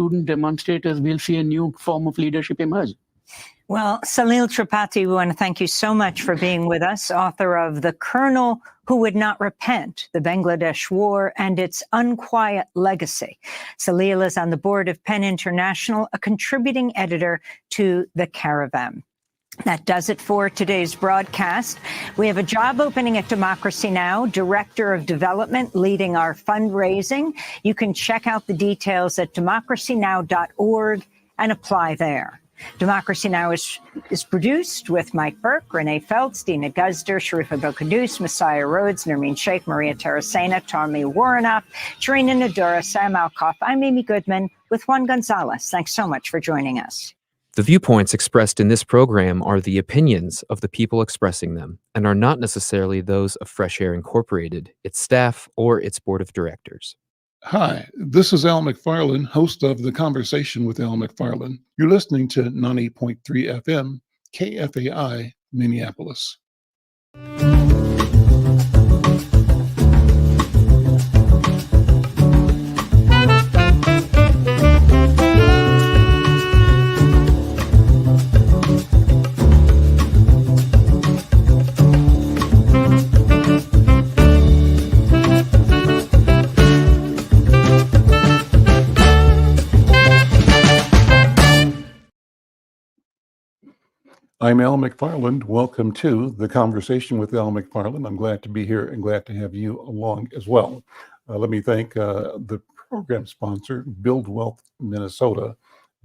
student demonstrators, we'll see a new form of leadership emerge. Well, Salil Tripathi, we want to thank you so much for being with us, author of The Colonel Who Would Not Repent, The Bangladesh War and Its Unquiet Legacy. Salil is on the board of PEN International, a contributing editor to The Caravan. That does it for today's broadcast. We have a job opening at Democracy Now!, Director of Development, leading our fundraising. You can check out the details at democracynow.org and apply there. Democracy Now! is produced with Mike Burke, Renee Feltz, Dina Guzder, Sharifa Belkadous, Messiah Rhodes, Nermeen Sheikh, Maria Terracena, Tommy Warrenoff, Sharina Nadura, Sam Alkoff. I'm Amy Goodman with Juan Gonzalez. Thanks so much for joining us. The viewpoints expressed in this program are the opinions of the people expressing them and are not necessarily those of Fresh Air Incorporated, its staff, or its board of directors. Hi, this is Al McFarlane, host of the Conversation with Al McFarlane. You're listening to 90.3 FM, KFAI, Minneapolis. I'm Al McFarland. Welcome to the Conversation with Al McFarland. I'm glad to be here and glad to have you along as well. Let me thank the program sponsor, Build Wealth Minnesota.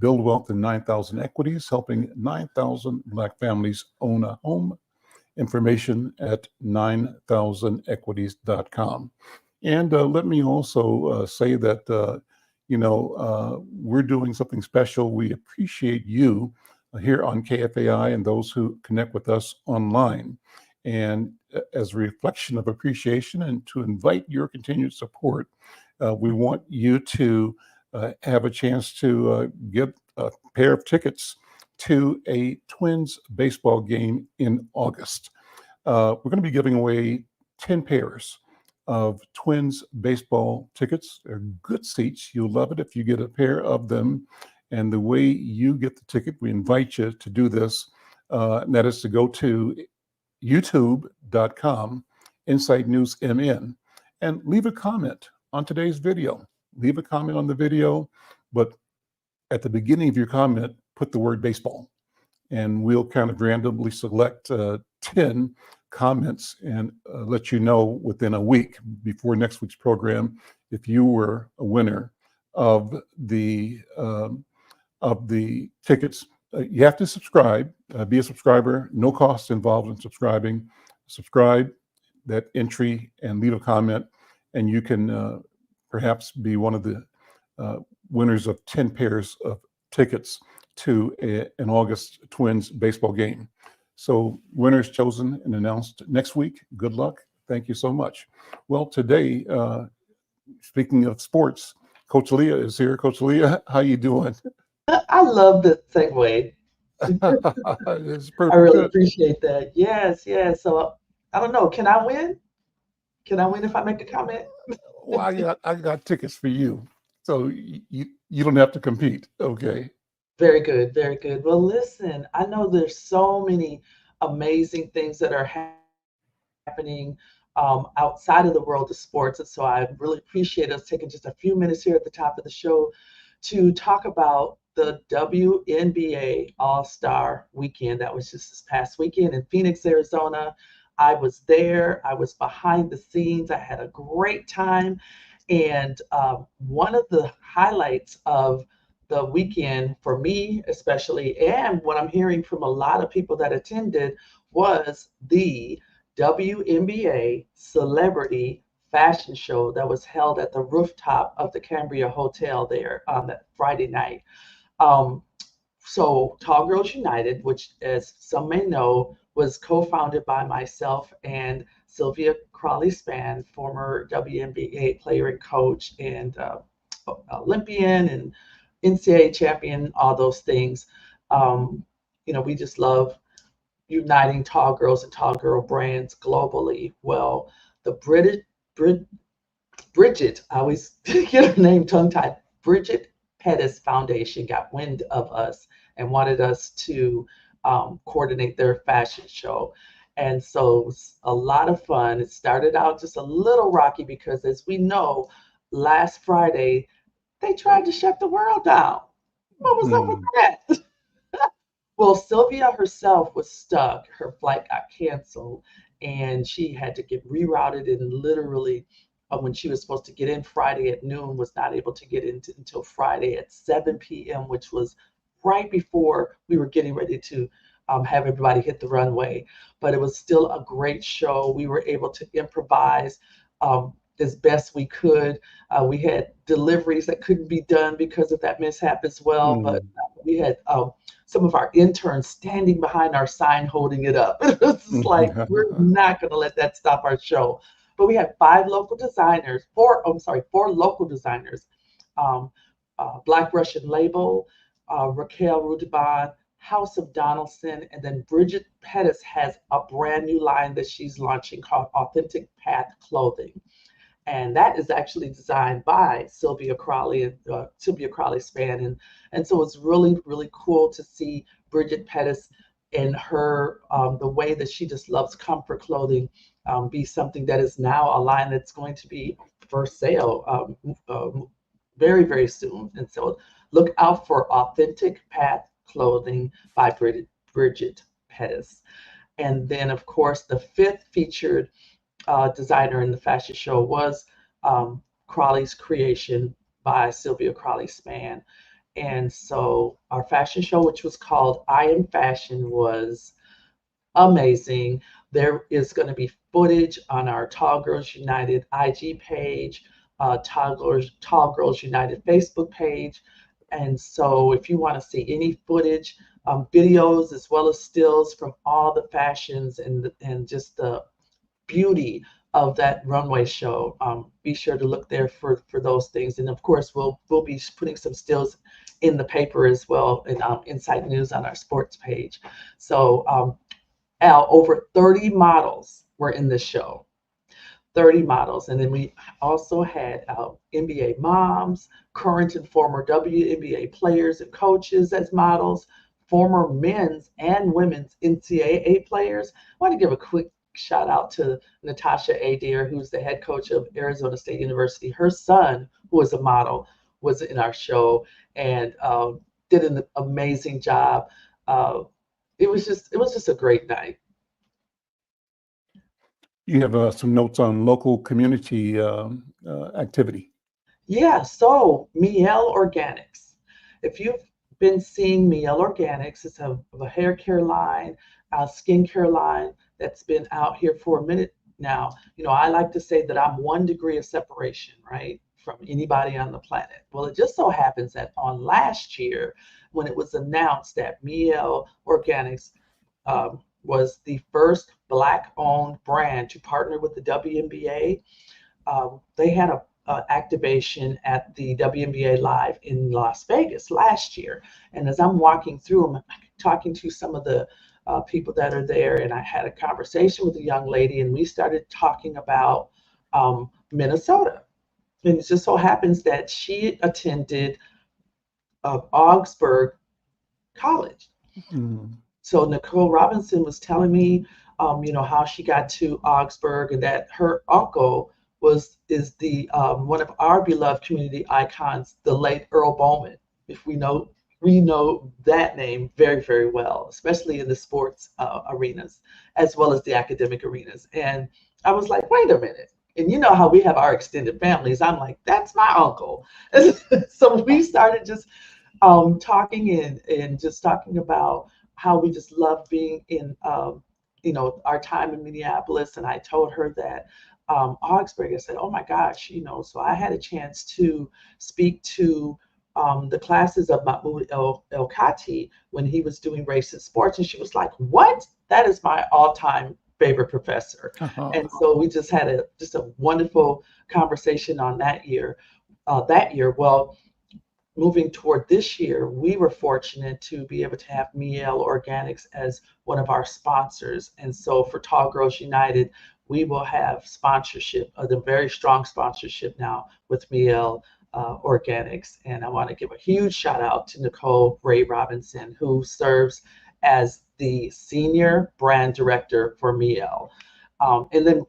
Build Wealth in 9,000 Equities, helping 9,000 Black families own a home. Information at 9000equities.com. And let me also say that, we're doing something special. We appreciate you here on KFAI and those who connect with us online. And as a reflection of appreciation and to invite your continued support, we want you to have a chance to get a pair of tickets to a Twins baseball game in August. We're going to be giving away 10 pairs of Twins baseball tickets. They're good seats. You'll love it if you get a pair of them. And the way you get the ticket, we invite you to do this, and that is to go to youtube.com, Inside News MN, and leave a comment on today's video. Leave a comment on the video, but at the beginning of your comment, put the word baseball. And we'll kind of randomly select 10 comments and let you know within a week before next week's program if you were a winner of the tickets. You have to subscribe, be a subscriber, no costs involved in subscribing. Subscribe, that entry, and leave a comment, and you can perhaps be one of the winners of 10 pairs of tickets to an August Twins baseball game. So winners chosen and announced next week. Good luck. Thank you so much. Well, today, speaking of sports, Coach Leah is here. Coach Leah, how you doing? I love the segue. It's perfect. I really appreciate that. Yes. So I don't know. Can I win? Can I win if I make a comment? Well, I got tickets for you, so you don't have to compete. Okay. Very good. Very good. Well, listen. I know there's so many amazing things that are happening outside of the world of sports, and so I really appreciate us taking just a few minutes here at the top of the show to talk about the WNBA All-Star Weekend. That was just this past weekend in Phoenix, Arizona. I was there. I was behind the scenes. I had a great time. And one of the highlights of the weekend for me, especially, and what I'm hearing from a lot of people that attended, was the WNBA Celebrity Fashion Show that was held at the rooftop of the Cambria Hotel there on that Friday night. So Tall Girls United, which as some may know, was co-founded by myself and Sylvia Crawley-Spann, former WNBA player and coach and Olympian and NCAA champion, all those things. We just love uniting tall girls and tall girl brands globally. Well, the Bridget, I always get her name tongue-tied, Bridget Pettis Foundation got wind of us and wanted us to coordinate their fashion show. And so it was a lot of fun. It started out just a little rocky because, as we know, last Friday, they tried to shut the world down. What was up with that? Well, Sylvia herself was stuck. Her flight got canceled and she had to get rerouted, and literally when she was supposed to get in Friday at noon, was not able to get in until Friday at 7 p.m., which was right before we were getting ready to have everybody hit the runway. But it was still a great show. We were able to improvise as best we could. We had deliveries that couldn't be done because of that mishap as well, but we had some of our interns standing behind our sign holding it up. It was just like, we're not going to let that stop our show. But we had four local designers, Black Russian Label, Raquel Rudiban, House of Donaldson, and then Bridget Pettis has a brand new line that she's launching called Authentic Path Clothing. And that is actually designed by Sylvia Crawley and Sylvia Crawley Span. And so it's really, really cool to see Bridget Pettis and her, the way that she just loves comfort clothing, be something that is now a line that's going to be for sale very, very soon. And so look out for Authentic Path Clothing by Bridget Pettis. And then, of course, the fifth featured designer in the fashion show was Crawley's Creation by Sylvia Crawley Span. And so our fashion show, which was called I Am Fashion, was amazing. There is going to be footage on our Tall Girls United IG page, Tall Girls United Facebook page. And so if you want to see any footage, videos, as well as stills from all the fashions and just the beauty of that runway show, be sure to look there for those things. And of course, we'll be putting some stills in the paper as well, in Insight News on our sports page. So Al, over 30 models were in this show. 30 models. And then we also had NBA moms, current and former WNBA players and coaches as models, former men's and women's NCAA players. I want to give a quick shout out to Natasha Adair, who's the head coach of Arizona State University. Her son, who is a model, was in our show and did an amazing job. It was just a great night. You have some notes on local community activity. Yeah, so Miel Organics. If you've been seeing Miel Organics, it's a hair care line, a skincare line that's been out here for a minute now. You know, I like to say that I'm 1 degree of separation, right, from anybody on the planet. Well, it just so happens that on last year, when it was announced that Miel Organics was the first Black-owned brand to partner with the WNBA, they had a activation at the WNBA Live in Las Vegas last year. And as I'm walking through them, I'm talking to some of the people that are there, and I had a conversation with a young lady, and we started talking about Minnesota. And it just so happens that she attended Augsburg College. Mm-hmm. So Nicole Robinson was telling me, how she got to Augsburg, and that her uncle is the one of our beloved community icons, the late Earl Bowman. If we know that name very, very well, especially in the sports arenas, as well as the academic arenas. And I was like, wait a minute. And you know how we have our extended families. I'm like, that's my uncle. So we started just talking and just talking about how we just love being in, our time in Minneapolis. And I told her that Augsburg, I said, oh my gosh, so I had a chance to speak to the classes of Mahmoud El-Kati when he was doing race and sports. And she was like, what? That is my all-time favorite professor. Uh-huh. And so we just had a wonderful conversation on that year. Well, moving toward this year, we were fortunate to be able to have Miel Organics as one of our sponsors. And so for Tall Girls United, we will have sponsorship, the very strong sponsorship now with Miel organics. And I want to give a huge shout out to Nicole Ray Robinson, who serves as the Senior Brand Director for Miel. And then,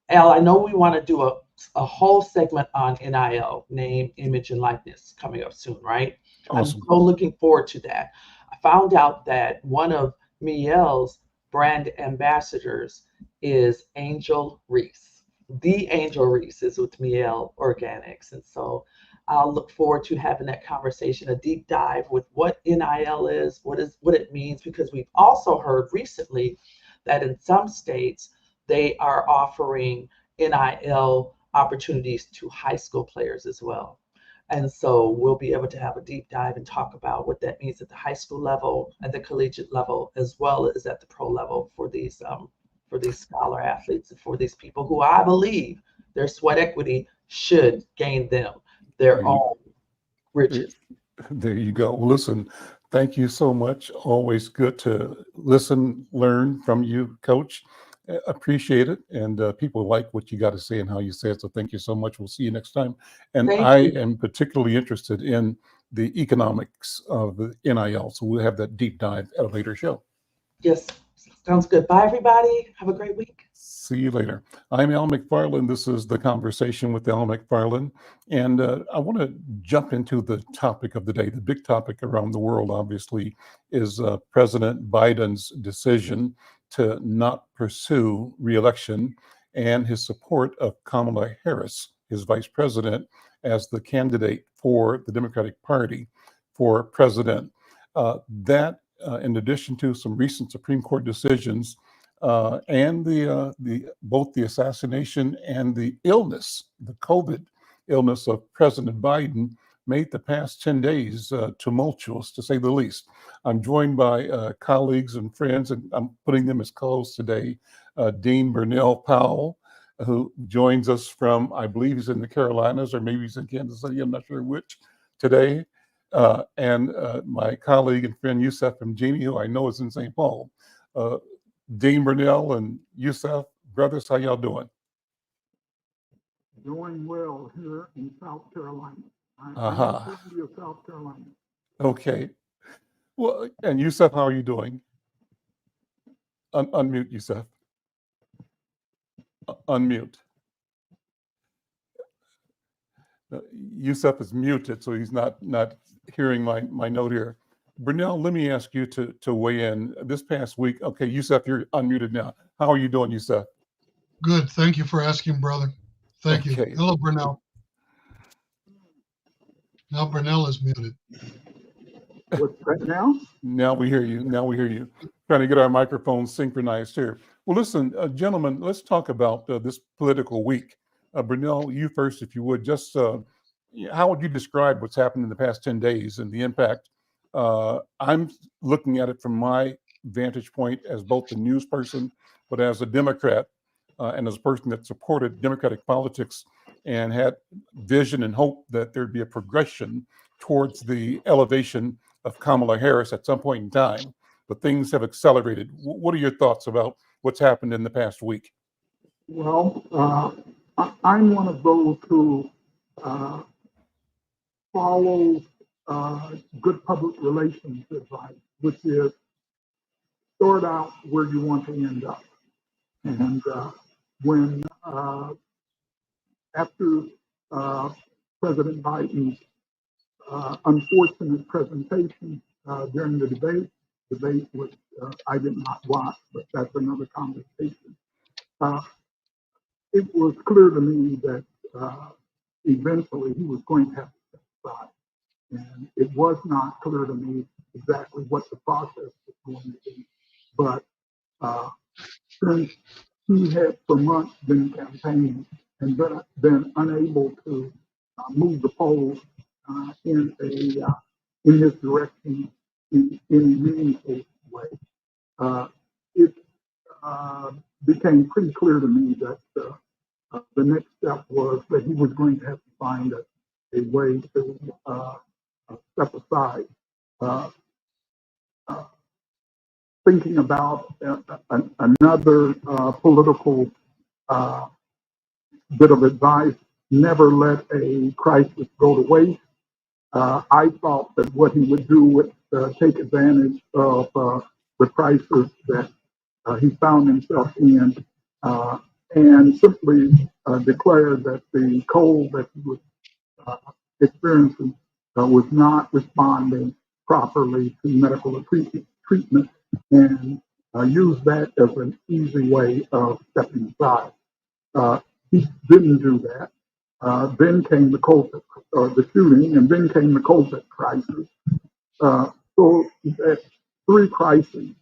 Al, I know we want to do a whole segment on NIL, name, image, and likeness, coming up soon, right? Awesome. I'm so looking forward to that. I found out that one of Miel's brand ambassadors is Angel Reese. The Angel Reese is with Miel Organics. And so I'll look forward to having that conversation, a deep dive with what NIL is, what it means, because we've also heard recently that in some states they are offering NIL opportunities to high school players as well. And so we'll be able to have a deep dive and talk about what that means at the high school level, at the collegiate level, as well as at the pro level for these scholar athletes and for these people who I believe their sweat equity should gain them their own riches. There you go. Listen, thank you so much. Always good to listen, learn from you, Coach. Appreciate it. And people like what you got to say and how you say it. So thank you so much. We'll see you next time. And Thank I you. am particularly interested in the economics of the NIL. So we'll have that deep dive at a later show. Yes, sounds good. Bye, everybody. Have a great week. See you later. I'm Al McFarlane. This is the Conversation with Al McFarlane. And I want to jump into the topic of the day. The big topic around the world, obviously, is President Biden's decision to not pursue re-election and his support of Kamala Harris, his vice president, as the candidate for the Democratic Party for president. That, in addition to some recent Supreme Court decisions, and both the assassination and the illness, the COVID illness of President Biden, made the past 10 days tumultuous, to say the least. I'm joined by colleagues and friends, and I'm putting them as co-hosts today. Dean Burnell Powell, who joins us from, I believe he's in the Carolinas, or maybe he's in Kansas City, I'm not sure which, today. And my colleague and friend Yusef Mjini, who I know is in St. Paul. Dean Burnell and Yusef, brothers, how y'all doing? Doing well here in South Carolina. I'm Aha. from the South Carolina. Okay. Well, and Yusef, how are you doing? Unmute, Yusef. Unmute. Yusef is muted, so he's not hearing my note here. Burnell, let me ask you to weigh in. This past week, okay, Yusef, you're unmuted now. How are you doing, Yusef? Good. Thank you for asking, brother. Thank Okay. you. Hello, Burnell. Now Burnell is muted. What's that now? Now we hear you. Now we hear you. Trying to get our microphones synchronized here. Well, listen, gentlemen, let's talk about this political week. Burnell, you first, if you would. Just how would you describe what's happened in the past 10 days and the impact? I'm looking at it from my vantage point as both a news person, but as a Democrat and as a person that supported Democratic politics and had vision and hope that there'd be a progression towards the elevation of Kamala Harris at some point in time. But things have accelerated. What are your thoughts about what's happened in the past week? Well, I'm one of those who follows good public relations advice, which is start out where you want to end up. And when after President Biden's unfortunate presentation during the debate which I did not watch, but that's another conversation. It was clear to me that eventually he was going to have to step aside. And it was not clear to me exactly what the process was going to be. But since he had for months been campaigning and been unable to move the polls in his direction in a meaningful way, it became pretty clear to me that the next step was that he was going to have to find a way to step aside. Thinking about another political bit of advice never let a crisis go to waste. I thought that what he would do would take advantage of the crisis that he found himself in and simply declare that the cold that he was experiencing was not responding properly to medical treatment and use that as an easy way of stepping aside. He didn't do that. Then came the shooting, and then came the COVID crisis. So that's three crises,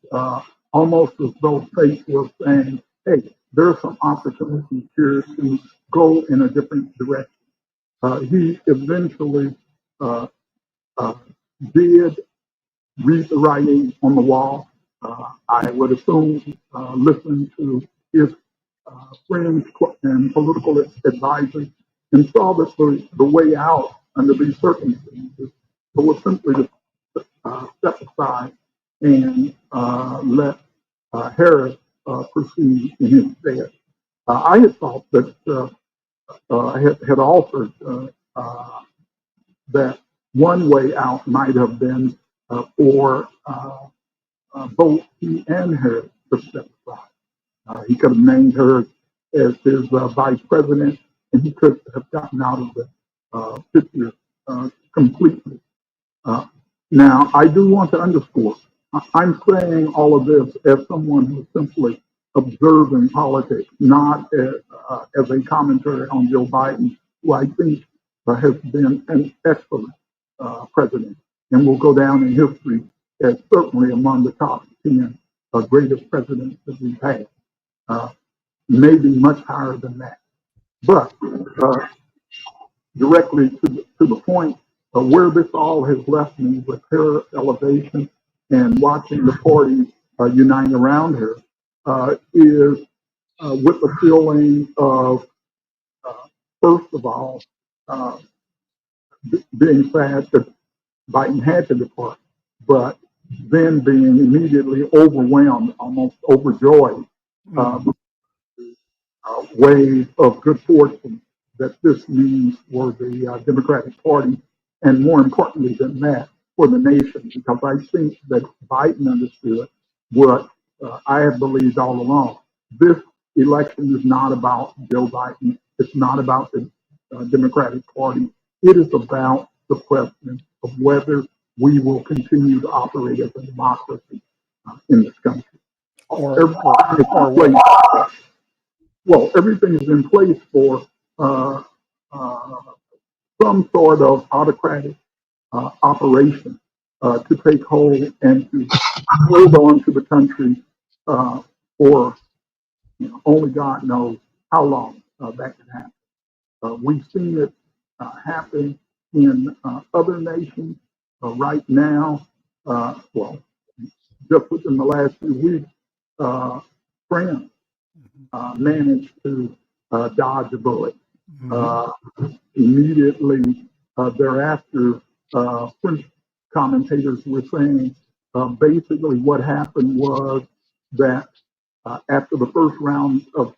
almost as though fate was saying, hey, there's some opportunities here to go in a different direction. He eventually did read the writing on the wall. I would assume listened to his friends and political advisors and saw that the way out under these circumstances was simply to step aside and let Harris proceed in his stead. I had thought that had offered that one way out might have been for both he and Harris to step aside. He could have named her as his vice president, and he could have gotten out of the picture completely. Now, I do want to underscore, I'm saying all of this as someone who's simply observing politics, not as a commentary on Joe Biden, who I think has been an excellent president and will go down in history as certainly among the top 10 greatest presidents that we've had, maybe much higher than that. But directly to the point where this all has left me with her elevation and watching the party unite around her is with the feeling of, first of all, being sad that Biden had to depart, but then being immediately overwhelmed, almost overjoyed, wave of good fortune that this means for the Democratic Party, and more importantly than that, for the nation, because I think that Biden understood what I have believed all along. This election is not about Joe Biden. It's not about the Democratic Party. It is about the question of whether we will continue to operate as a democracy in this country. Everything is in place for some sort of autocratic operation to take hold and to hold on to the country for only God knows how long that can happen. We've seen it happen in other nations right now. Just within the last few weeks, France managed to dodge a bullet. Immediately thereafter, French commentators were saying basically what happened was that after the first round of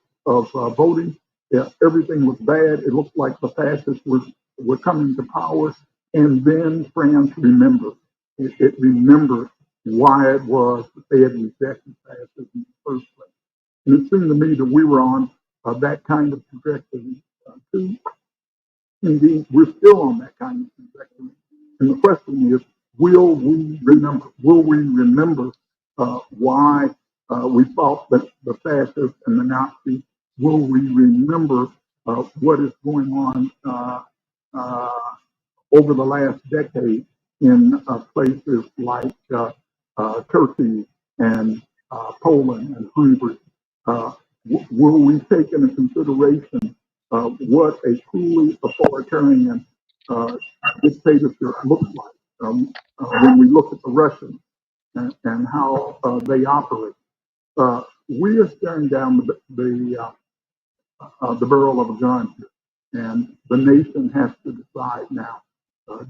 voting, everything was bad. It looked like the fascists were coming to power. And then France remembered. It remembered why it was that they had rejected fascism in the first place. And it seemed to me that we were on that kind of trajectory too. Indeed, we're still on that kind of trajectory. And the question is, will we remember? Will we remember why we fought the fascists and the Nazis? Will we remember what is going on over the last decade in places like Turkey and Poland and Hungary? Will we take into consideration what a truly authoritarian dictatorship looks like when we look at the Russians and how they operate? We are staring down the barrel of a gun here, and the nation has to decide now: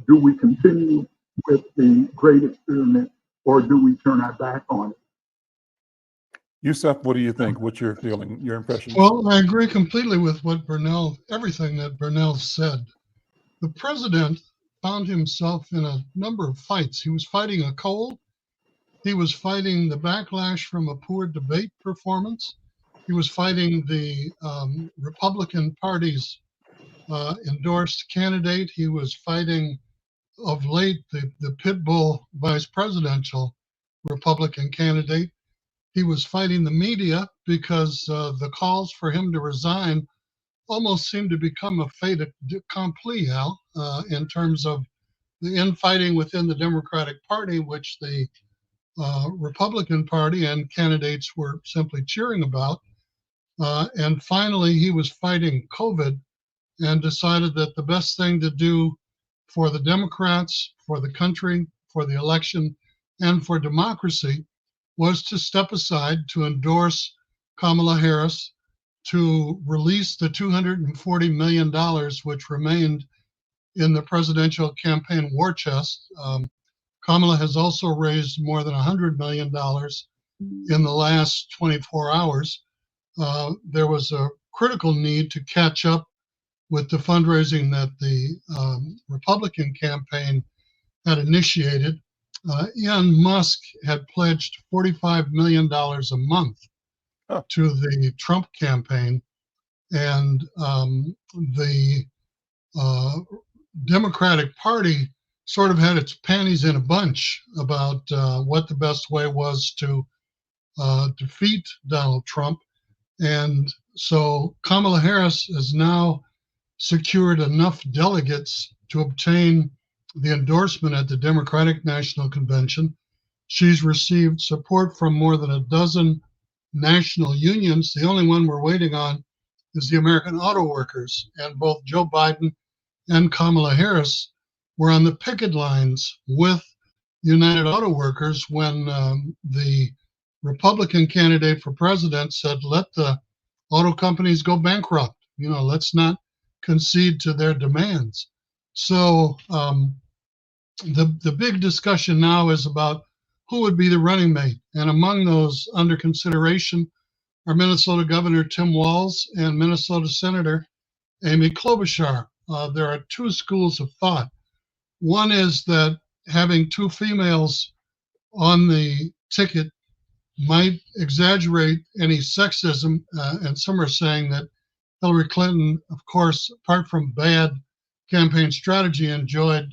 do we continue with the great experiment, or do we turn our back on it? Yusuf, what do you think? What's your feeling, your impression? Well, I agree completely with what everything that Burnell said. The president found himself in a number of fights. He was fighting a cold. He was fighting the backlash from a poor debate performance. He was fighting the Republican Party's endorsed candidate. He was fighting, of late, the pit bull vice presidential Republican candidate. He was fighting the media because the calls for him to resign almost seemed to become a fait accompli, Al, in terms of the infighting within the Democratic Party, which the Republican Party and candidates were simply cheering about. And finally, he was fighting COVID and decided that the best thing to do for the Democrats, for the country, for the election, and for democracy was to step aside, to endorse Kamala Harris, to release the $240 million which remained in the presidential campaign war chest. Kamala has also raised more than $100 million in the last 24 hours. There was a critical need to catch up with the fundraising that the Republican campaign had initiated. Elon Musk had pledged $45 million a month to the Trump campaign, and the Democratic Party sort of had its panties in a bunch about what the best way was to defeat Donald Trump. And so Kamala Harris has now secured enough delegates to obtain the endorsement at the Democratic National Convention. She's received support from more than a dozen national unions. The only one we're waiting on is the American Auto Workers, and both Joe Biden and Kamala Harris were on the picket lines with United Auto Workers when the Republican candidate for president said, let the auto companies go bankrupt. Let's not concede to their demands. So the big discussion now is about who would be the running mate. And among those under consideration are Minnesota Governor Tim Walz and Minnesota Senator Amy Klobuchar. There are two schools of thought. One is that having two females on the ticket might exaggerate any sexism, and some are saying that Hillary Clinton, of course, apart from bad campaign strategy, enjoyed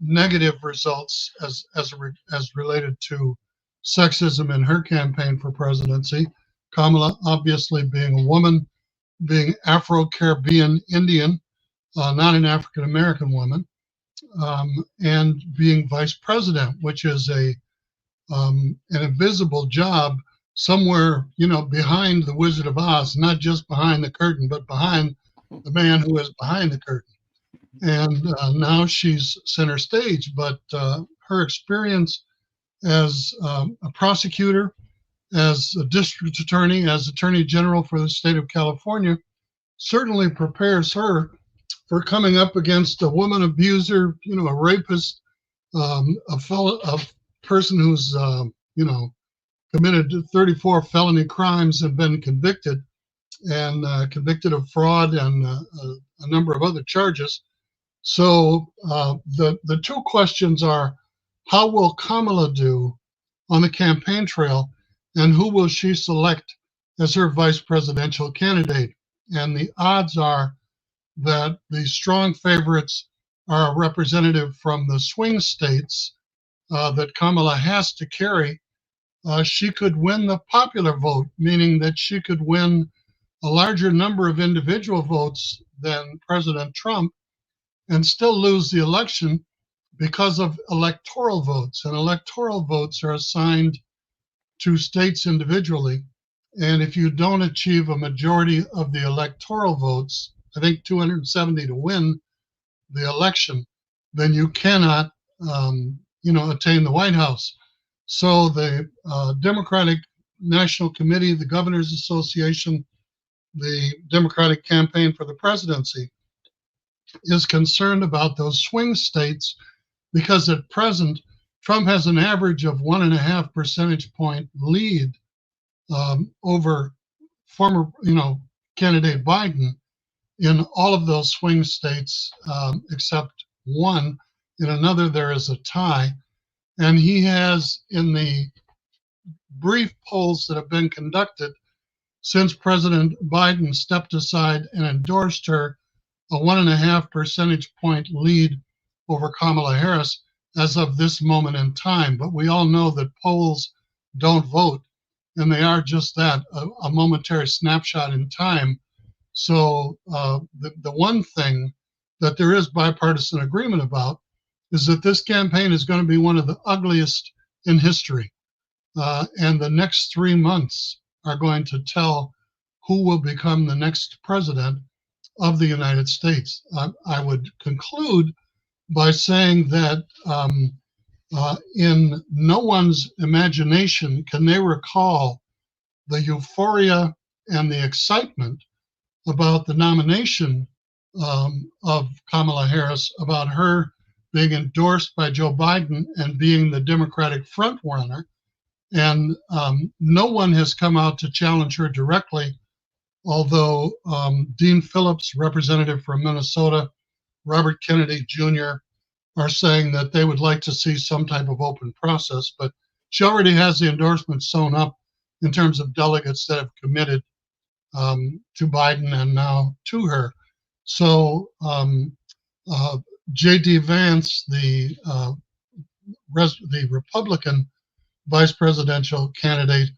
negative results as related to sexism in her campaign for presidency. Kamala, obviously being a woman, being Afro-Caribbean Indian, not an African-American woman, and being vice president, which is an invisible job somewhere, behind the Wizard of Oz, not just behind the curtain, but behind the man who is behind the curtain. And now she's center stage, but her experience as a prosecutor, as a district attorney, as attorney general for the state of California, certainly prepares her for coming up against a woman abuser, a rapist, a person who's, committed 34 felony crimes and been convicted, and convicted of fraud and a number of other charges. So the two questions are, how will Kamala do on the campaign trail, and who will she select as her vice presidential candidate? And the odds are that the strong favorites are a representative from the swing states that Kamala has to carry. She could win the popular vote, meaning that she could win a larger number of individual votes than President Trump and still lose the election because of electoral votes. And electoral votes are assigned to states individually. And if you don't achieve a majority of the electoral votes, I think 270 to win the election, then you cannot, attain the White House. So the Democratic National Committee, the Governors Association, the Democratic Campaign for the Presidency is concerned about those swing states because at present Trump has an average of 1.5 percentage point lead over former, candidate Biden in all of those swing states except one. In another, there is a tie. And he has, in the brief polls that have been conducted since President Biden stepped aside and endorsed her, a 1.5 percentage point lead over Kamala Harris as of this moment in time. But we all know that polls don't vote, and they are just that, a momentary snapshot in time. So the one thing that there is bipartisan agreement about is that this campaign is going to be one of the ugliest in history. And the next 3 months are going to tell who will become the next president of the United States. I would conclude by saying that in no one's imagination can they recall the euphoria and the excitement about the nomination of Kamala Harris, about her being endorsed by Joe Biden and being the Democratic frontrunner. And no one has come out to challenge her directly, although Dean Phillips, representative from Minnesota, Robert Kennedy Jr., are saying that they would like to see some type of open process. But she already has the endorsement sewn up in terms of delegates that have committed to Biden and now to her. So J.D. Vance, the Republican vice presidential candidate,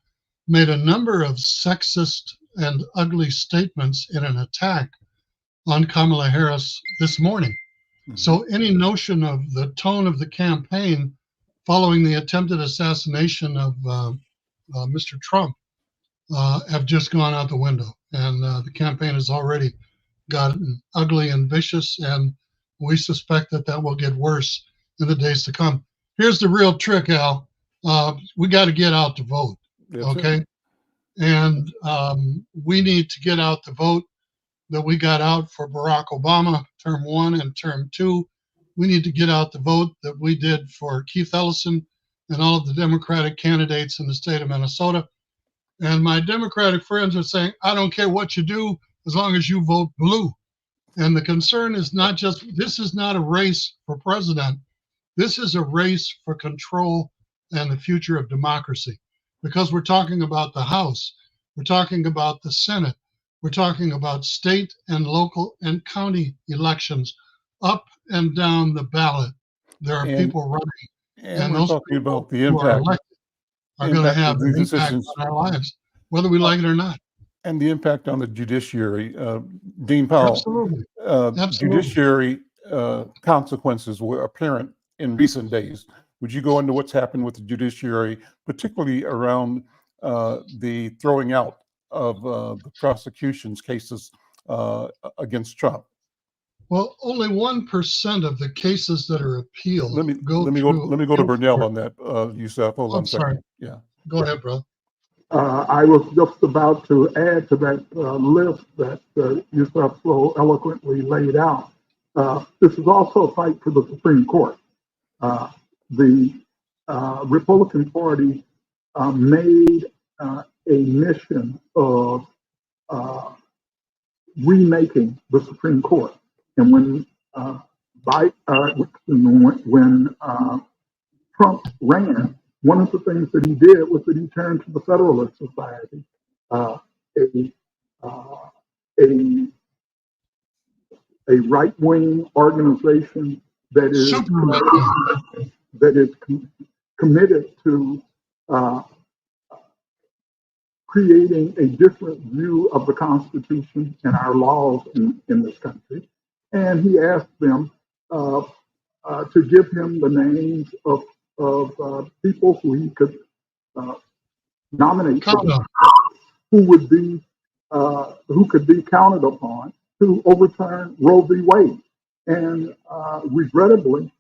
made a number of sexist and ugly statements in an attack on Kamala Harris this morning. Mm-hmm. So any notion of the tone of the campaign following the attempted assassination of Mr. Trump have just gone out the window. And the campaign has already gotten ugly and vicious, and we suspect that that will get worse in the days to come. Here's the real trick, Al. We got to get out to vote, okay? And we need to get out the vote that we got out for Barack Obama, term 1 and term 2. We need to get out the vote that we did for Keith Ellison and all of the Democratic candidates in the state of Minnesota. And my Democratic friends are saying, I don't care what you do as long as you vote blue. And the concern is not just, this is not a race for president. This is a race for control and the future of democracy, because we're talking about the House, we're talking about the Senate, we're talking about state and local and county elections up and down the ballot. There are people running, and those talking people about the who are impact elected are going to have an impact decisions on our lives, whether we like it or not. And the impact on the judiciary. Dean Powell, Absolutely. Judiciary consequences were apparent in recent days. Would you go into what's happened with the judiciary, particularly around the throwing out of the prosecution's cases against Trump? Well, only 1% of the cases that are appealed Let me go to Burnell on that, Yusuf. Hold on a second. Sorry. Yeah. Go ahead, bro. I was just about to add to that list that Yusuf so eloquently laid out. This is also a fight for the Supreme Court. The Republican Party made a mission of remaking the Supreme Court. And when Trump ran, one of the things that he did was that he turned to the Federalist Society, a right-wing organization that is committed to creating a different view of the Constitution and our laws in this country. And he asked them to give him the names of people who he could nominate, who could be counted upon to overturn Roe v. Wade. And regrettably,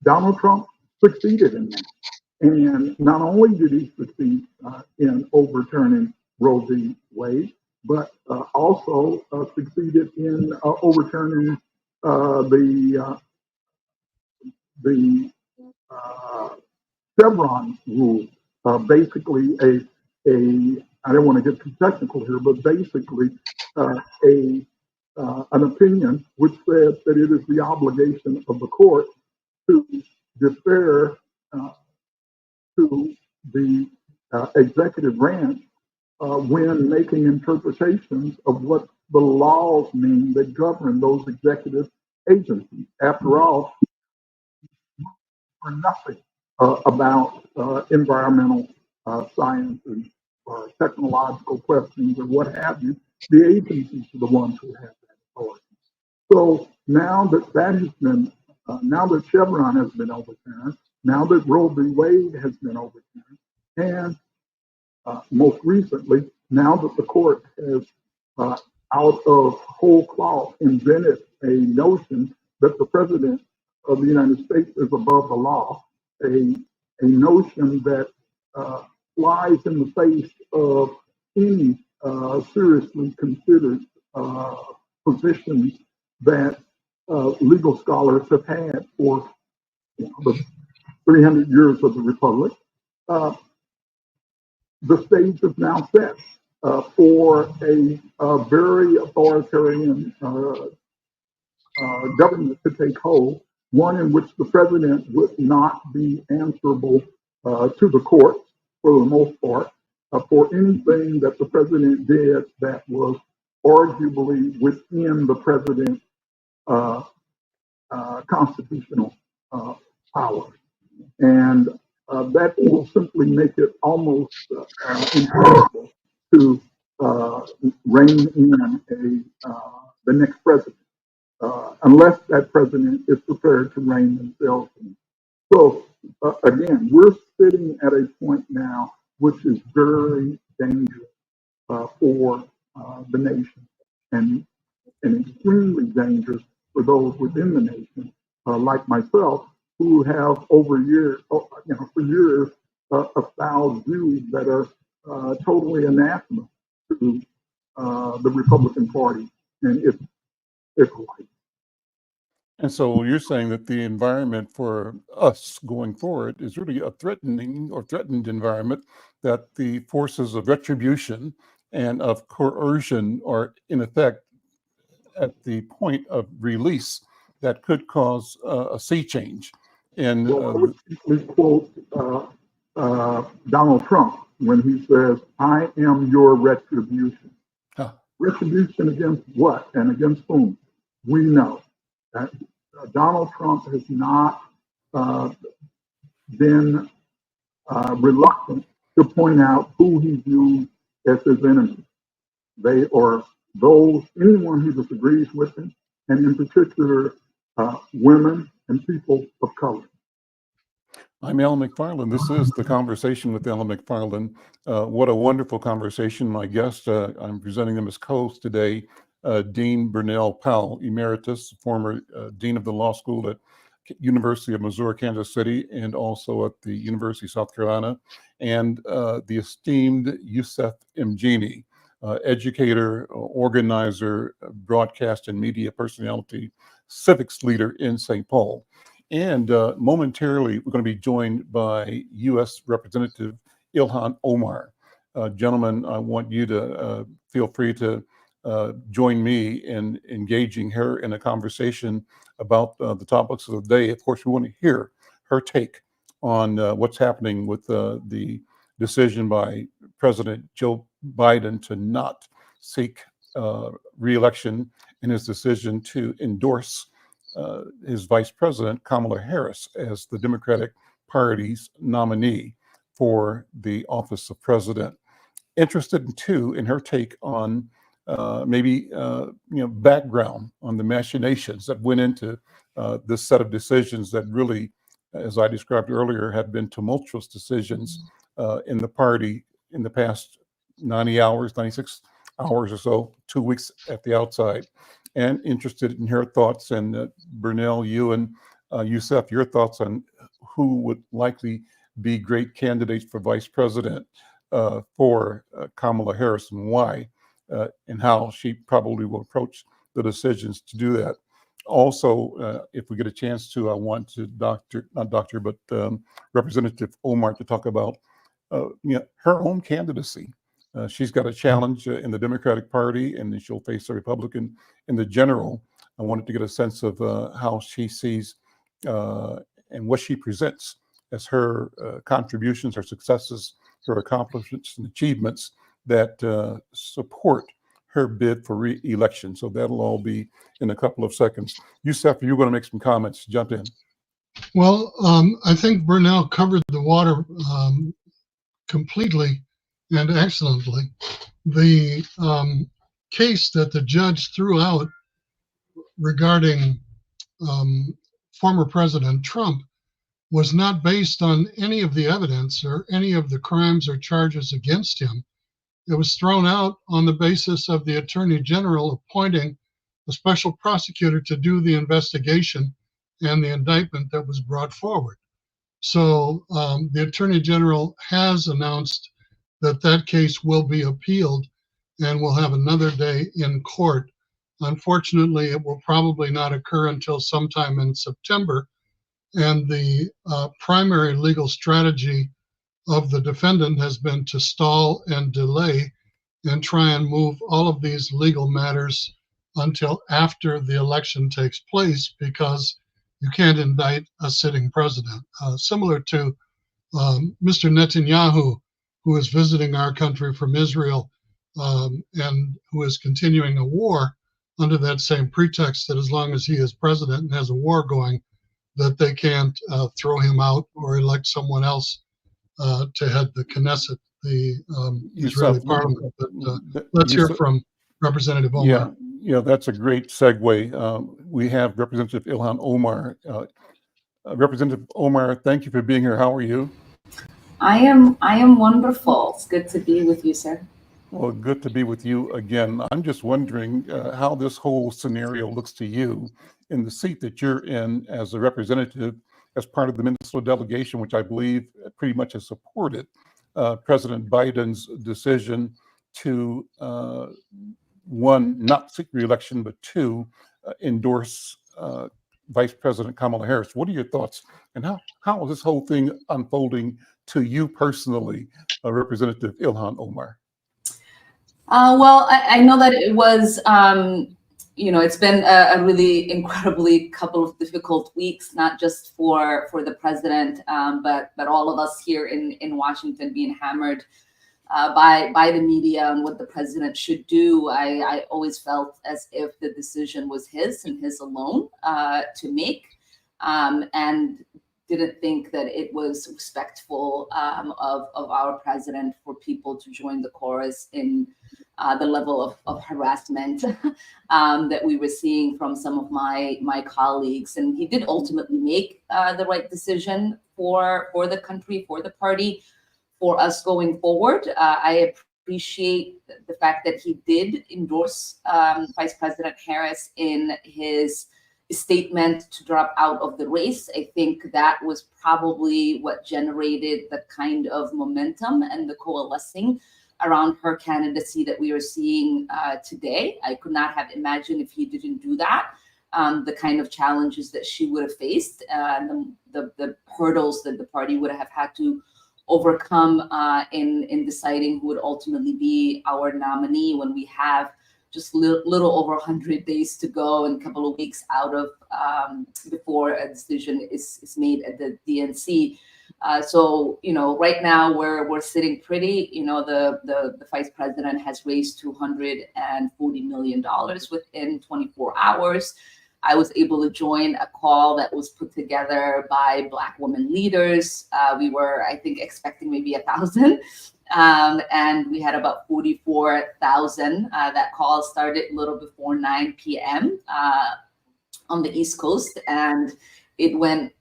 Donald Trump succeeded in that. And not only did he succeed in overturning Roe v. Wade, but also succeeded in overturning the Chevron rule, basically I don't want to get too technical here, but basically an opinion which says that it is the obligation of the court to defer to the executive branch when making interpretations of what the laws mean that govern those executive agencies. After all, for nothing about environmental sciences or technological questions or what have you. The agencies are the ones who have that authority. So now now that Chevron has been overturned, now that Roe v. Wade has been overturned, and most recently, now that the court has, out of whole cloth, invented a notion that the president of the United States is above the law, a notion that flies in the face of any seriously considered positions that legal scholars have had for the 300 years of the Republic. The stage is now set for a very authoritarian government to take hold, one in which the president would not be answerable to the courts for the most part for anything that the president did that was arguably within the president's constitutional power. And that will simply make it almost impossible to rein in the next president, unless that president is prepared to rein themselves in. So again, we're sitting at a point now which is very dangerous for the nation, and extremely dangerous for those within the nation, like myself, who have over years, for years, espoused views that are totally anathema to the Republican Party and its life. And so you're saying that the environment for us going forward is really a threatened environment, that the forces of retribution and of coercion are in effect at the point of release that could cause a sea change. And we quote Donald Trump when he says, "I am your retribution." Retribution against what and against whom? We know that Donald Trump has not been reluctant to point out who he views as his enemies. They are anyone who disagrees with him, and in particular, women and people of color. I'm Al McFarlane. This is the Conversation with Al McFarlane. What a wonderful conversation. My guest, I'm presenting them as co-host today, Dean Burnell Powell, Emeritus, former Dean of the Law School at University of Missouri, Kansas City, and also at the University of South Carolina, and the esteemed Youssef Mgini, educator, organizer, broadcast and media personality, civics leader in St. Paul. And momentarily, we're going to be joined by U.S. Representative Ilhan Omar. Gentlemen, I want you to feel free to join me in engaging her in a conversation about the topics of the day. Of course, we want to hear her take on what's happening with the decision by President Joe Biden to not seek re-election, and his decision to endorse his Vice President, Kamala Harris, as the Democratic Party's nominee for the office of president. Interested in her take on background on the machinations that went into this set of decisions that really, as I described earlier, have been tumultuous decisions in the party in the past 96 hours or so, 2 weeks at the outside. And interested in her thoughts, and Burnell, you and Youssef, your thoughts on who would likely be great candidates for vice president for Kamala Harris, and why, and how she probably will approach the decisions to do that. Also, if we get a chance to, I want to Representative Omar to talk about her own candidacy. She's got a challenge in the Democratic Party, and then she'll face a Republican in the general. I wanted to get a sense of how she sees and what she presents as her contributions, her successes, her accomplishments and achievements that support her bid for re-election. So that'll all be in a couple of seconds. Youssef, you're going to make some comments. Jump in. Well, I think Burnell covered the water completely and excellently. The case that the judge threw out regarding former President Trump was not based on any of the evidence or any of the crimes or charges against him. It was thrown out on the basis of the Attorney General appointing a special prosecutor to do the investigation and the indictment that was brought forward. So the Attorney General has announced that that case will be appealed and will have another day in court. Unfortunately, it will probably not occur until sometime in September. And the primary legal strategy of the defendant has been to stall and delay and try and move all of these legal matters until after the election takes place, because you can't indict a sitting president. Similar to Mr. Netanyahu, who is visiting our country from Israel and who is continuing a war under that same pretext that as long as he is president and has a war going, that they can't throw him out or elect someone else to head the Knesset, the Israeli parliament. But let's hear from Representative Omar. Yeah, that's a great segue. We have Representative Ilhan Omar. Representative Omar, thank you for being here. How are you? I am wonderful. It's good to be with you, sir. Well, good to be with you again. I'm just wondering how this whole scenario looks to you in the seat that you're in as a representative, as part of the Minnesota delegation, which I believe pretty much has supported President Biden's decision to, one, not seek re-election, but two, endorse Vice President Kamala Harris. What are your thoughts? And how is this whole thing unfolding to you personally, Representative Ilhan Omar? Well, I know that it was, it's been a really incredibly couple of difficult weeks, not just for the president, but all of us here in Washington being hammered by the media on what the president should do. I always felt as if the decision was his and his alone to make, and didn't think that it was respectful of our president for people to join the chorus in the level of harassment that we were seeing from some of my colleagues. And he did ultimately make the right decision for the country, for the party, for us going forward. I appreciate the fact that he did endorse Vice President Harris in his statement to drop out of the race. I think that was probably what generated the kind of momentum and the coalescing around her candidacy that we are seeing today. I could not have imagined if he didn't do that, the kind of challenges that she would have faced, the hurdles that the party would have had to overcome in deciding who would ultimately be our nominee when we have just little over 100 days to go and a couple of weeks out of before a decision is made at the DNC. So, right now we're sitting pretty. The vice president has raised $240 million within 24 hours. I was able to join a call that was put together by Black women leaders. We were, I think, expecting maybe 1,000. And we had about 44,000. That call started a little before 9 p.m. On the East Coast, and it went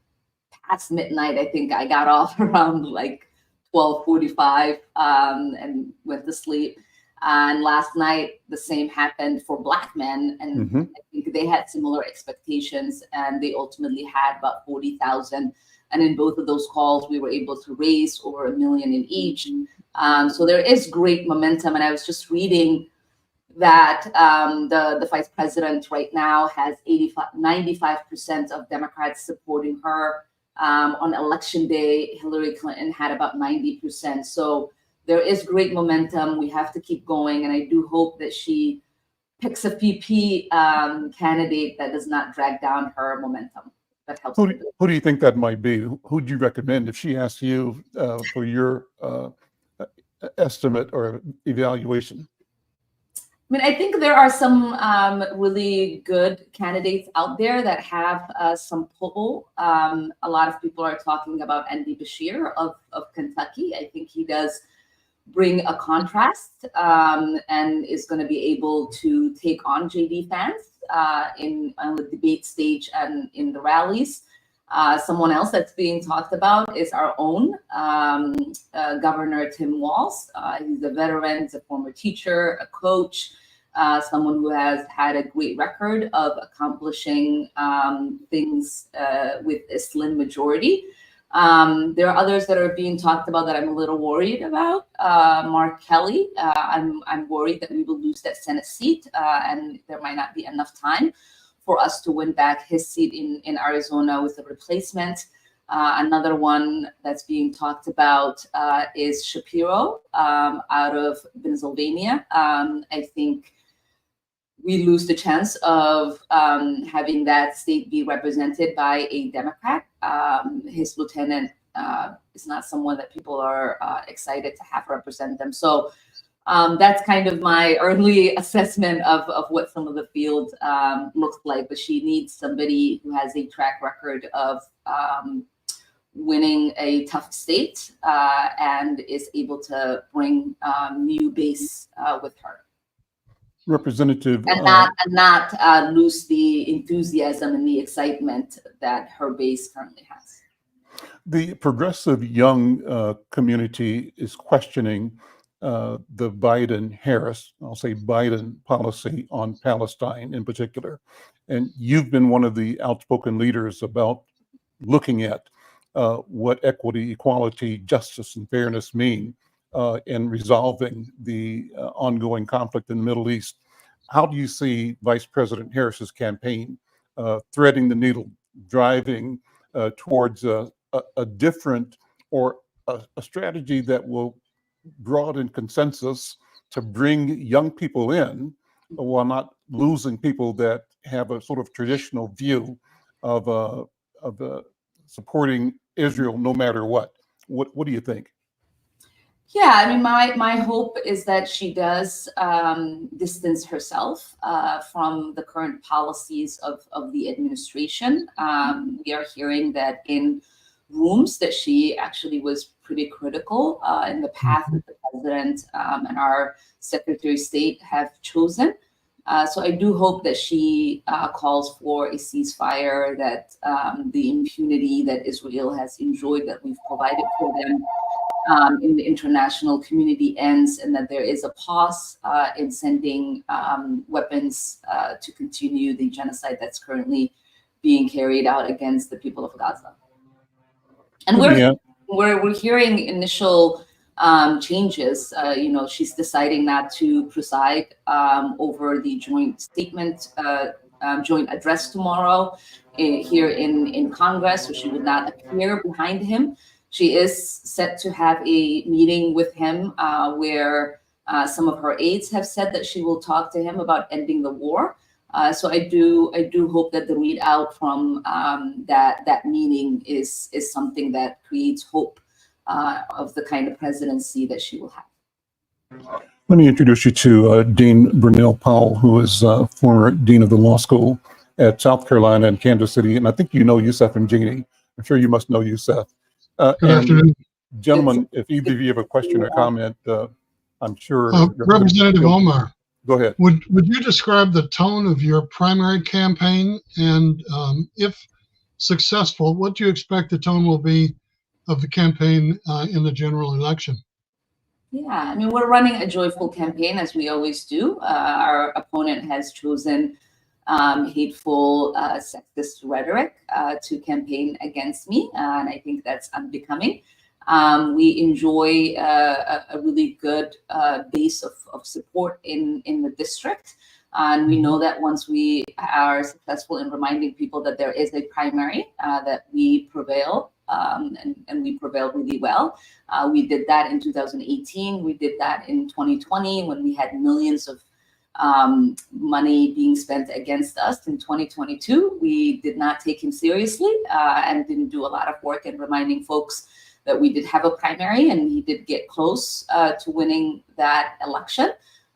past midnight. I think I got off around like 12:45 and went to sleep. And last night, the same happened for Black men, and I think they had similar expectations, and they ultimately had about 40,000. And in both of those calls, we were able to raise over $1 million in each. So there is great momentum. And I was just reading that the vice president right now has 95% of Democrats supporting her. On election day, Hillary Clinton had about 90%. So there is great momentum. We have to keep going. And I do hope that she picks a VP candidate that does not drag down her momentum. That helps. Who do you think that might be? Who'd you recommend if she asked you for your estimate or evaluation? I mean, I think there are some really good candidates out there that have some pull. A lot of people are talking about Andy Beshear of Kentucky. I think he does bring a contrast and is going to be able to take on JD Vance on the debate stage and in the rallies. Someone else that's being talked about is our own Governor Tim Walz. He's a veteran, he's a former teacher, a coach, someone who has had a great record of accomplishing things with a slim majority. There are others that are being talked about that I'm a little worried about. Mark Kelly, I'm worried that we will lose that Senate seat and there might not be enough time for us to win back his seat in Arizona with a replacement. Another one that's being talked about is Shapiro out of Pennsylvania. I think we lose the chance of having that state be represented by a Democrat. His lieutenant is not someone that people are excited to have represent them. So that's kind of my early assessment of what some of the field looks like. But she needs somebody who has a track record of winning a tough state and is able to bring new base with her. Representative and not lose the enthusiasm and the excitement that her base currently has. the progressive young community is questioning the Biden-Harris, I'll say Biden policy on Palestine in particular. And you've been one of the outspoken leaders about looking at what equity, equality, justice, and fairness mean in resolving the ongoing conflict in the Middle East. How do you see Vice President Harris's campaign threading the needle, driving towards a different or a strategy that will broaden consensus to bring young people in while not losing people that have a sort of traditional view of supporting Israel no matter what? What do you think? Yeah, I mean, my hope is that she does distance herself from the current policies of the administration. We are hearing that in rooms that she actually was pretty critical in the path that the president and our Secretary of State have chosen. So I do hope that she calls for a ceasefire, that the impunity that Israel has enjoyed, that we've provided for them in the international community ends, and that there is a pause in sending weapons to continue the genocide that's currently being carried out against the people of Gaza. And we're hearing initial changes. You know, she's deciding not to preside over the joint statement, joint address tomorrow here in Congress, so she would not appear behind him. She is set to have a meeting with him where some of her aides have said that she will talk to him about ending the war. So I do hope that the readout from that meeting is something that creates hope of the kind of presidency that she will have. Let me introduce you to Dean Brunel Powell, who is former dean of the law school at South Carolina and Kansas City. And I think you know Youssef and Jeannie. I'm sure you must know Youssef. Good afternoon. Gentlemen, if either of you have a question or comment, I'm sure. Representative Omar. Go ahead. Would you describe the tone of your primary campaign, and if successful, what do you expect the tone will be of the campaign in the general election? Yeah, I mean, we're running a joyful campaign as we always do. Our opponent has chosen hateful, sexist rhetoric to campaign against me, and I think that's unbecoming. We enjoy a really good base of support in the district. And we know that once we are successful in reminding people that there is a primary, that we prevail, and we prevail really well. We did that in 2018. We did that in 2020 when we had millions of money being spent against us. In 2022, we did not take him seriously and didn't do a lot of work in reminding folks that we did have a primary, and he did get close to winning that election.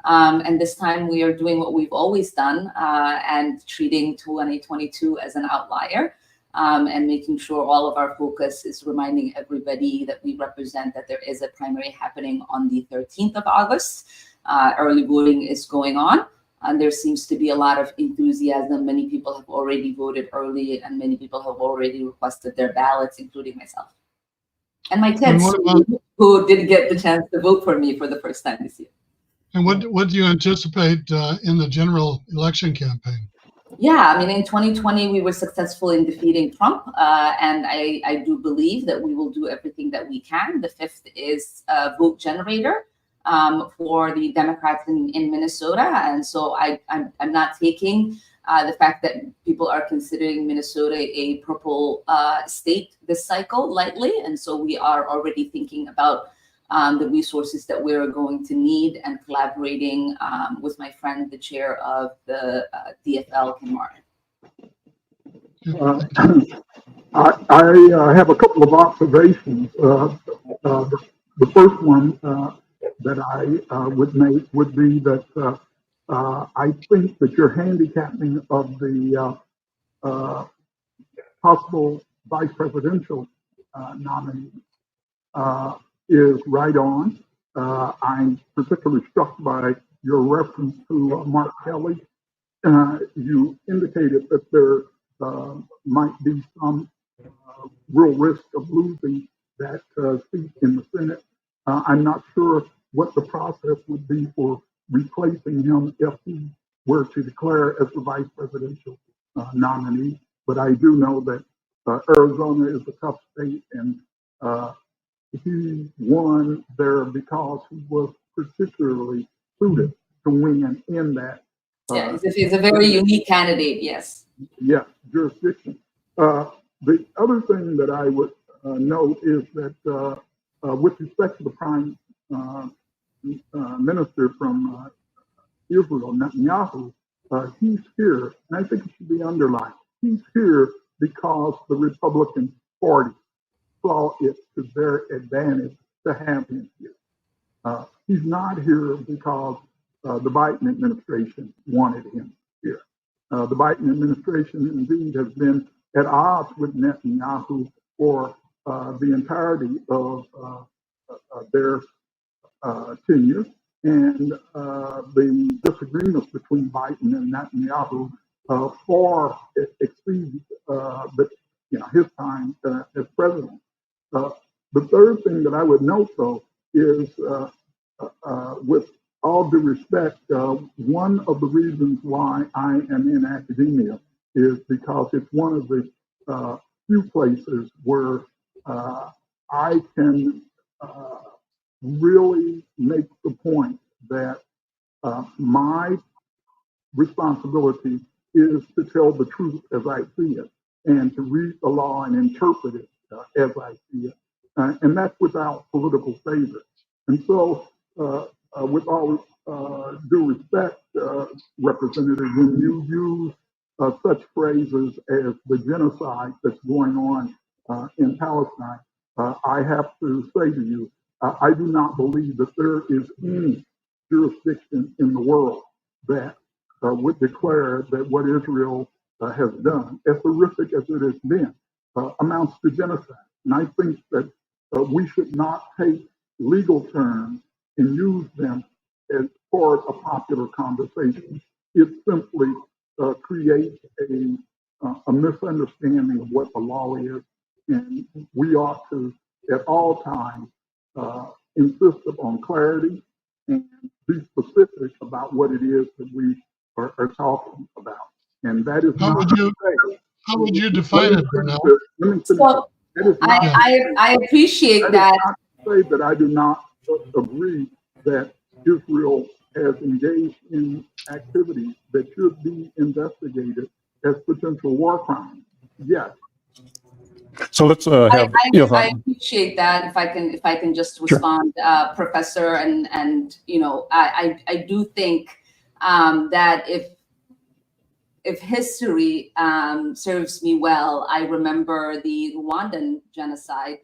And this time we are doing what we've always done and treating 2022 as an outlier, and making sure all of our focus is reminding everybody that we represent that there is a primary happening on the 13th of August. Early voting is going on, and there seems to be a lot of enthusiasm. Many people have already voted early, and many people have already requested their ballots, including myself. And my kids, who did get the chance to vote for me for the first time this year. And what do you anticipate in the general election campaign? Yeah, I mean, in 2020, we were successful in defeating Trump, and I do believe that we will do everything that we can. The 5th is a vote generator for the Democrats in Minnesota, and so I'm not taking the fact that people are considering Minnesota a purple state this cycle lightly, and so we are already thinking about the resources that we're going to need and collaborating with my friend, the chair of the DFL, Ken Martin. I have a couple of observations. The first one that I would make would be that I think that your handicapping of the possible vice presidential nominee is right on. I'm particularly struck by your reference to Mark Kelly. You indicated that there might be some real risk of losing that seat in the Senate. I'm not sure what the process would be for replacing him if he were to declare as the vice presidential nominee. But I do know that Arizona is a tough state, and he won there because he was particularly suited to win in that. Yeah, he's a very unique candidate, yes. Yes, jurisdiction. The other thing that I would note is that with respect to the prime minister from Israel, Netanyahu, he's here, and I think it should be underlined. He's here because the Republican Party saw it to their advantage to have him here. He's not here because the Biden administration wanted him here. The Biden administration indeed has been at odds with Netanyahu for the entirety of their tenure, and the disagreements between Biden and Netanyahu far exceed his time as president. The third thing that I would note, though, is with all due respect, one of the reasons why I am in academia is because it's one of the few places where I can really make the point that my responsibility is to tell the truth as I see it and to read the law and interpret it as I see it. And that's without political favor. And so, with all due respect, Representative, when you use such phrases as the genocide that's going on in Palestine, I have to say to you, I do not believe that there is any jurisdiction in the world that would declare that what Israel has done, as horrific as it has been, amounts to genocide. And I think that we should not take legal terms and use them as part of popular conversation. It simply creates a misunderstanding of what the law is, and we ought to, at all times, insist upon clarity and be specific about what it is that we are talking about. And that is How would you define it, Bernal? Let me finish. That is not, I appreciate that is that. not to say that I do not agree that Israel has engaged in activities that should be investigated as potential war crimes. Yes. So let's have I Ilhan. appreciate that. If I can just respond, Professor, and you know, I do think that if history serves me well, I remember the Rwandan genocide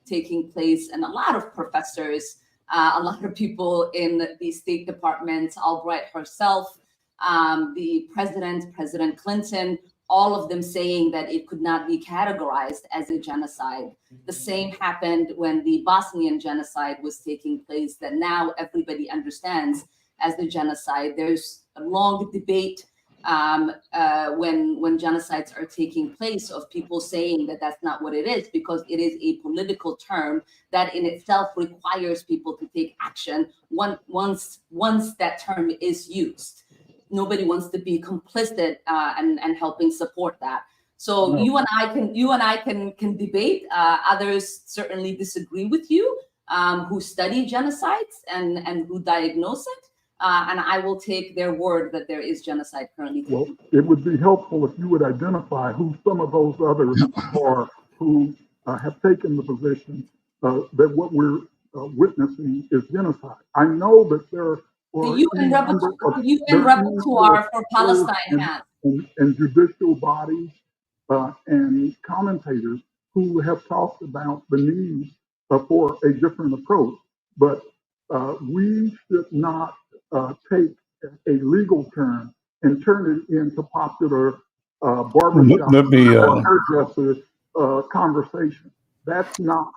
taking place, and a lot of professors, a lot of people in the State Department, Albright herself, the President Clinton, all of them saying that it could not be categorized as a genocide. The same happened when the Bosnian genocide was taking place, that now everybody understands as the genocide. There's a long debate when genocides are taking place of people saying that that's not what it is, because it is a political term that in itself requires people to take action once that term is used. Nobody wants to be complicit and helping support that. So you and I can debate. Others certainly disagree with you, who study genocides and who diagnose it. And I will take their word that there is genocide currently. Well, it would be helpful if you would identify who some of those others are who have taken the position that what we're witnessing is genocide. I know that there are The UN rapporteur for Palestine has. And judicial bodies and commentators who have talked about the need for a different approach. But we should not take a legal term and turn it into popular barbershop or hairdresser conversation. That's not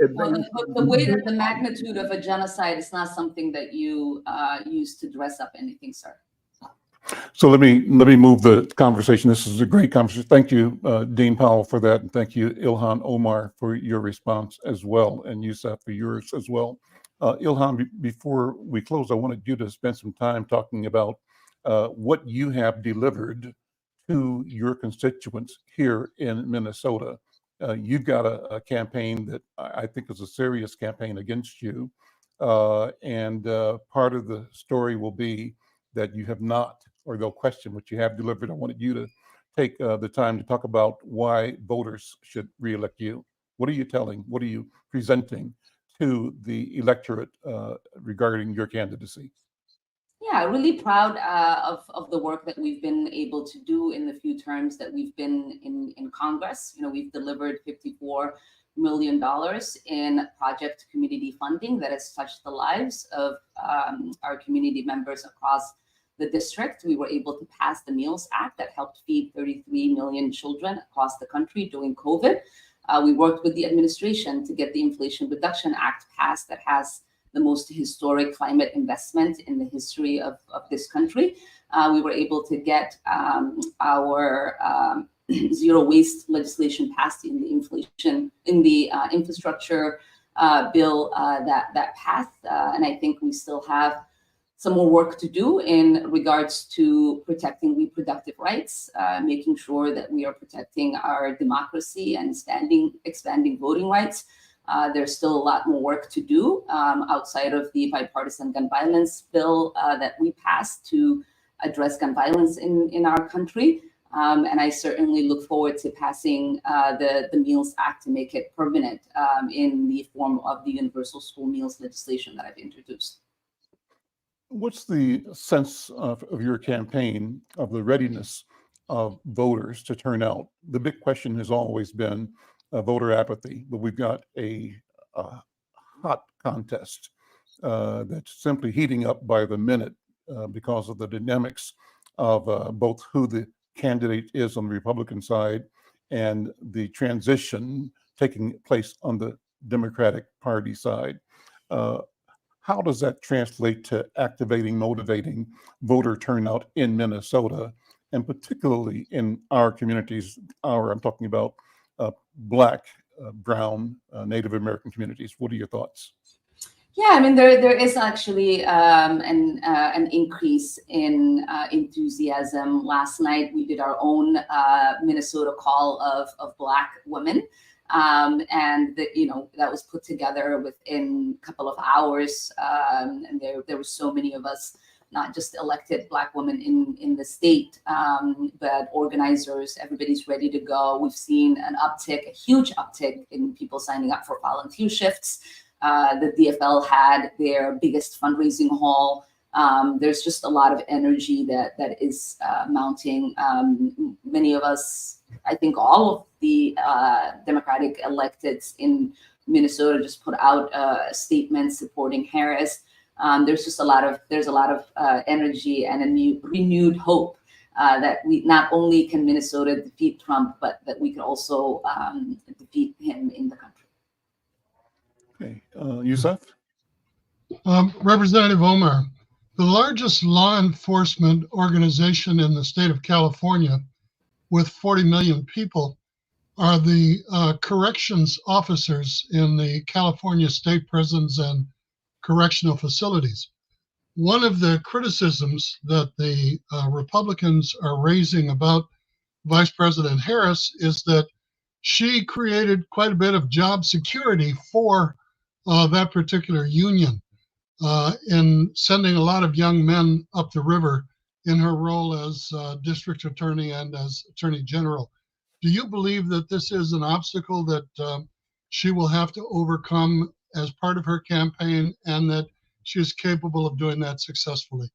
advanced. But the weight of the magnitude of a genocide is not something that you use to dress up anything, sir. So let me move the conversation. This is a great conversation. Thank you, Dean Powell, for that, and thank you, Ilhan Omar, for your response as well, and Yusuf for yours as well. Ilhan, before we close, I wanted you to spend some time talking about what you have delivered to your constituents here in Minnesota. You've got a campaign that I think is a serious campaign against you, and part of the story will be that you have not, or they'll question what you have delivered. I wanted you to take the time to talk about why voters should reelect you. What are you telling? What are you presenting to the electorate regarding your candidacy? Yeah, really proud of the work that we've been able to do in the few terms that we've been in Congress. You know, we've delivered $54 million in project community funding that has touched the lives of our community members across the district. We were able to pass the Meals Act that helped feed 33 million children across the country during COVID. We worked with the administration to get the Inflation Reduction Act passed that has the most historic climate investment in the history of this country. We were able to get our zero waste legislation passed in the infrastructure bill that passed. And I think we still have some more work to do in regards to protecting reproductive rights, making sure that we are protecting our democracy and expanding voting rights. There's still a lot more work to do outside of the bipartisan gun violence bill that we passed to address gun violence in our country. And I certainly look forward to passing the Meals Act to make it permanent in the form of the universal school meals legislation that I've introduced. What's the sense of your campaign, of the readiness of voters to turn out? The big question has always been voter apathy, but we've got a hot contest that's simply heating up by the minute because of the dynamics of both who the candidate is on the Republican side and the transition taking place on the Democratic Party side. How does that translate to activating, motivating voter turnout in Minnesota, and particularly in our communities? I'm talking about Black, brown, Native American communities. What are your thoughts? Yeah, I mean, there is actually an increase in enthusiasm. Last night, we did our own Minnesota call of Black women. And that was put together within a couple of hours. And there were so many of us, not just elected Black women in the state, but organizers. Everybody's ready to go. We've seen an uptick, a huge uptick in people signing up for volunteer shifts. The DFL had their biggest fundraising haul. There's just a lot of energy that is mounting. Many of us, I think all of the Democratic electeds in Minnesota just put out a statement supporting Harris. There's a lot of energy and a renewed hope that we not only can Minnesota defeat Trump, but that we can also defeat him in the country. Okay, Yusuf? Representative Omar, the largest law enforcement organization in the state of California with 40 million people are the corrections officers in the California state prisons and correctional facilities. One of the criticisms that the Republicans are raising about Vice President Harris is that she created quite a bit of job security for that particular union in sending a lot of young men up the river in her role as district attorney and as attorney general. Do you believe that this is an obstacle that she will have to overcome as part of her campaign, and that she is capable of doing that successfully?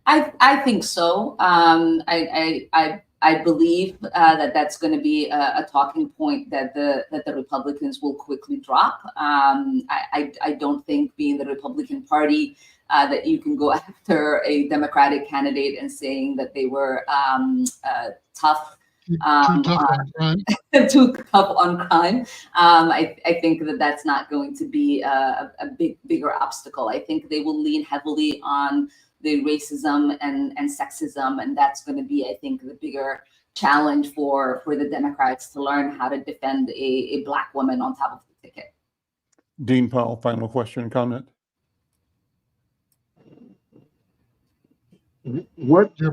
I think so. I believe that that's going to be a talking point that the Republicans will quickly drop. I don't think, being the Republican Party, that you can go after a Democratic candidate and saying that they were tough. Too tough on crime. Too tough on crime. I think that that's not going to be a bigger obstacle. I think they will lean heavily on the racism and sexism, and that's going to be, I think, the bigger challenge for the Democrats to learn how to defend a Black woman on top of the ticket. Dean Powell, final question and comment. What do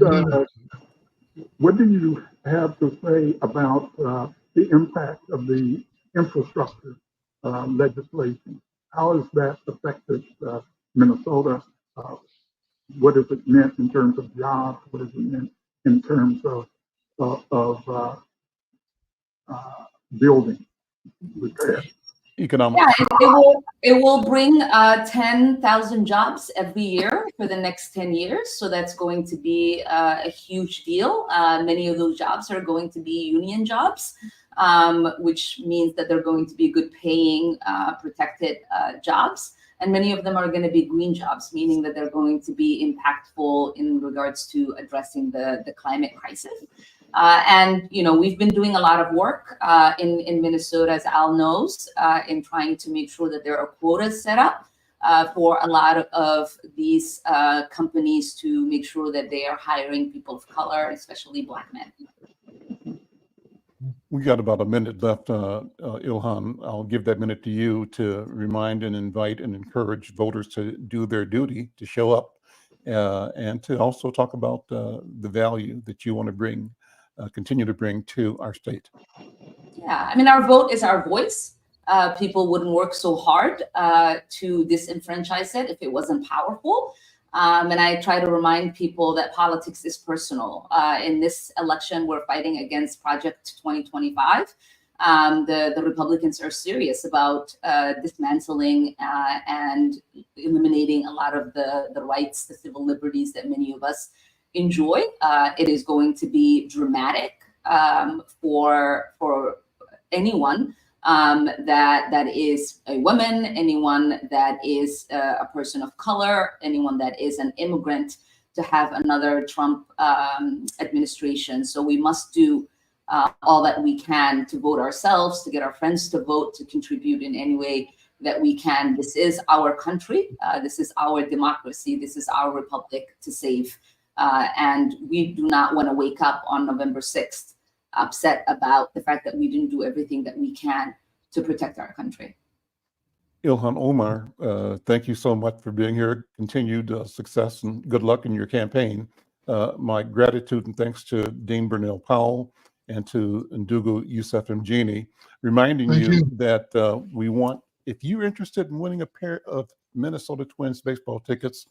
you have to say about the impact of the infrastructure legislation? How has that affected Minnesota? What has it meant in terms of jobs? What has it meant in terms of building repair? Economic. Yeah, it will bring 10,000 jobs every year for the next 10 years. So that's going to be a huge deal. Many of those jobs are going to be union jobs, which means that they're going to be good paying, protected jobs. And many of them are going to be green jobs, meaning that they're going to be impactful in regards to addressing the climate crisis. And we've been doing a lot of work in Minnesota, as Al knows, in trying to make sure that there are quotas set up for a lot of these companies to make sure that they are hiring people of color, especially Black men. We got about a minute left, Ilhan. I'll give that minute to you to remind and invite and encourage voters to do their duty, to show up, and to also talk about the value that you want to bring, continue to bring to our state. Yeah, I mean, our vote is our voice. People wouldn't work so hard to disenfranchise it if it wasn't powerful. And I try to remind people that politics is personal. In this election, we're fighting against Project 2025. The Republicans are serious about dismantling and eliminating a lot of the rights, the civil liberties that many of us enjoy. It is going to be dramatic for anyone that is a woman, anyone that is a person of color, anyone that is an immigrant, to have another Trump administration. So we must do all that we can to vote ourselves, to get our friends to vote, to contribute in any way that we can. This is our country. This is our democracy. This is our republic to save. And we do not want to wake up on November 6th upset about the fact that we didn't do everything that we can to protect our country. Ilhan Omar, thank you so much for being here. Continued success and good luck in your campaign. My gratitude and thanks to Dean Burnell Powell and to Ndugu Yusuf Mjini, reminding Thank you you. that we want, if you're interested in winning a pair of Minnesota Twins baseball tickets,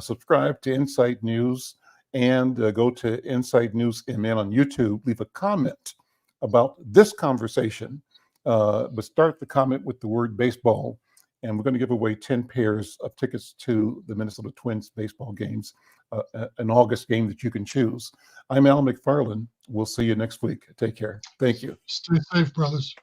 subscribe to Insight News and go to Insight News MN on YouTube. Leave a comment about this conversation, but start the comment with the word baseball, and we're going to give away 10 pairs of tickets to the Minnesota Twins baseball games, an August game that you can choose. I'm Al McFarlane. We'll see you next week. Take care. Thank you. Stay safe, brothers.